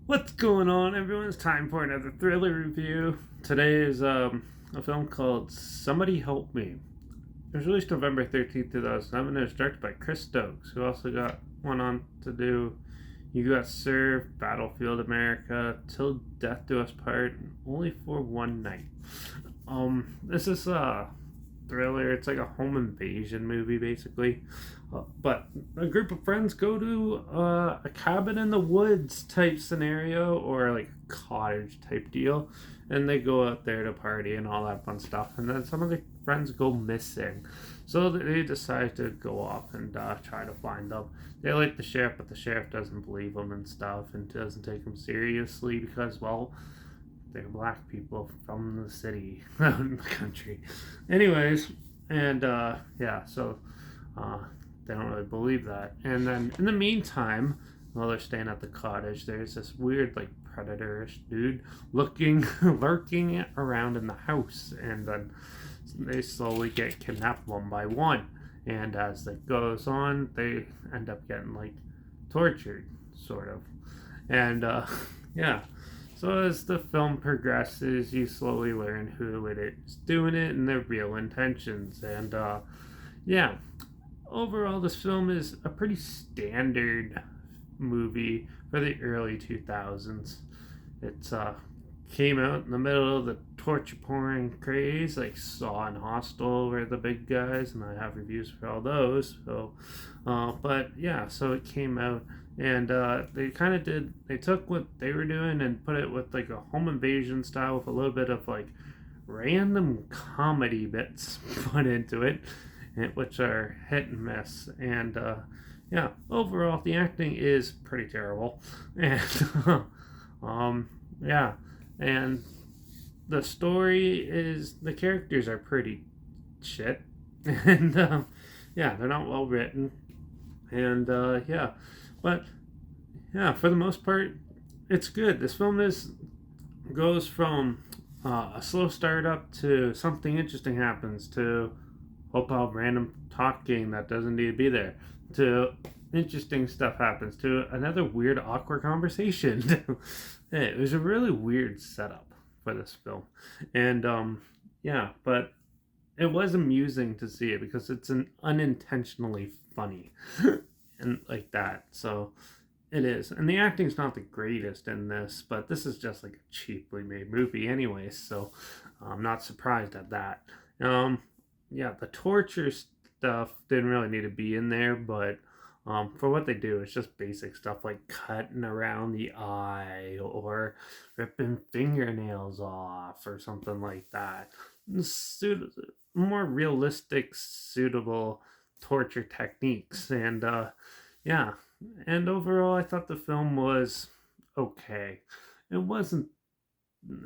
What's going on, everyone? It's time for another thriller review. Today is a film called Somebody Help Me. It was released November 13th, 2007. It was directed by Chris Stokes, who also got one on to do You Got Served, Battlefield America, Till Death Do Us Part, Only for One Night. This is a thriller. It's like a home invasion movie, basically. But a group of friends go to a cabin in the woods type scenario, or like a cottage type deal, and they go out there to party and all that fun stuff. And then some of the friends go missing, so they decide to go off and try to find them. They like the sheriff, but the sheriff doesn't believe them and stuff, and doesn't take them seriously because, well, they're black people from the city, in the country. Anyways, and yeah, so uh, they don't really believe that. And then in the meantime, while they're staying at the cottage, there's this weird, like, predator-ish dude lurking around in the house, and then they slowly get kidnapped one by one. And as it goes on, they end up getting like tortured, sort of. And yeah, so as the film progresses, you slowly learn who it is doing it and their real intentions. And yeah, overall, this film is a pretty standard movie for the early 2000s. It's came out in the middle of the torture porn craze, like Saw and Hostel were the big guys, and I have reviews for all those. So, but yeah, so it came out, and they kind of did. They took what they were doing and put it with like a home invasion style, with a little bit of like random comedy bits put into it, which are hit and miss. And yeah, overall, the acting is pretty terrible, and yeah, and the story is the characters are pretty shit, and yeah, they're not well written, and yeah, but yeah, for the most part, it's good. This film is goes from a slow startup to something interesting happens to hope how random talking that doesn't need to be there to interesting stuff happens to another weird awkward conversation. It was a really weird setup for this film, and yeah, but it was amusing to see it because it's an unintentionally funny and like that. So it is, and the acting's not the greatest in this, but this is just like a cheaply made movie, anyways. So I'm not surprised at that. Um, yeah, the torture stuff didn't really need to be in there, but for what they do, it's just basic stuff like cutting around the eye or ripping fingernails off or something like that. More realistic, suitable torture techniques, and yeah, and overall, I thought the film was okay. It wasn't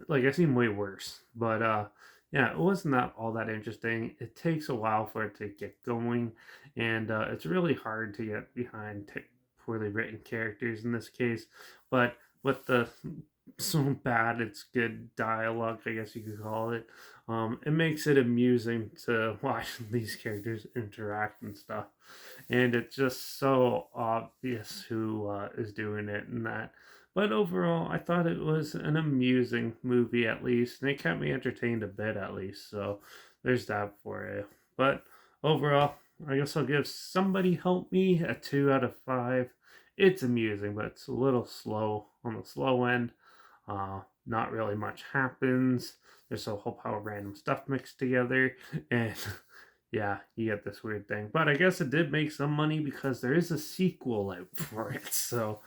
like I've seen way worse, but yeah, it wasn't that all that interesting. It takes a while for it to get going, and it's really hard to get behind poorly written characters in this case. But with the so bad it's good dialogue, I guess you could call it. It makes it amusing to watch these characters interact and stuff, and it's just so obvious who is doing it and that. But overall, I thought it was an amusing movie at least, and it kept me entertained a bit at least. So there's that for you. But overall, I guess I'll give Somebody Help Me a 2 out of 5. It's amusing, but it's a little slow on the slow end. Not really much happens. There's a whole pile of random stuff mixed together, and yeah, you get this weird thing. But I guess it did make some money because there is a sequel out for it. So,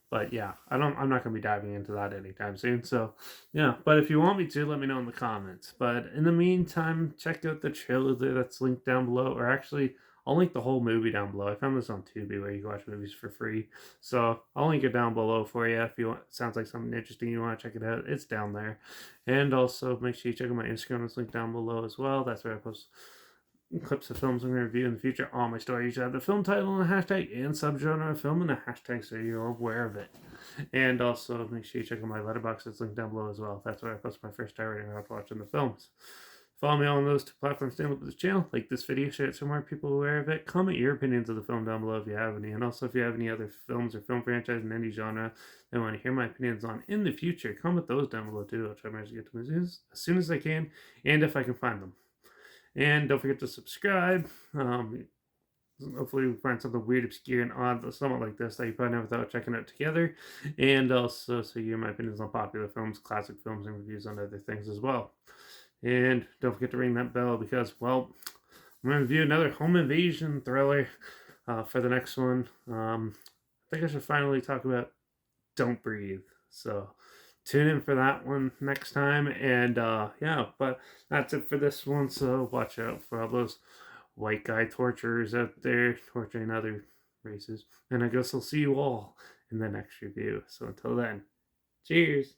but yeah, I'm not gonna be diving into that anytime soon. So, yeah. But if you want me to, let me know in the comments. But in the meantime, check out the trailer that's linked down below, or actually, I'll link the whole movie down below. I found this on Tubi where you can watch movies for free. So I'll link it down below for you if you want. Sounds like something interesting you want to check it out. It's down there, and also make sure you check out my Instagram. It's linked down below as well. That's where I post clips of films I'm going to review in the future. All my stories have the film title and a hashtag and subgenre of film and a hashtag so you're aware of it. And also make sure you check out my Letterbox. It's linked down below as well. That's where I post my first time rating after watching the films. Follow me on those two platforms to with this channel. Like this video, share it so more people are aware of it. Comment your opinions of the film down below if you have any. And also, if you have any other films or film franchise in any genre that I want to hear my opinions on in the future, comment those down below too. I'll try my best to get to them as soon as I can and if I can find them. And don't forget to subscribe. Hopefully we find something weird, obscure, and odd, somewhat like this that you probably never thought of checking out together. And also, so you hear my opinions on popular films, classic films, and reviews on other things as well. And don't forget to ring that bell because, well, I'm going to review another home invasion thriller for the next one. I think I should finally talk about Don't Breathe. So tune in for that one next time. And yeah, but that's it for this one. So watch out for all those white guy torturers out there torturing other races. And I guess I'll see you all in the next review. So until then, cheers.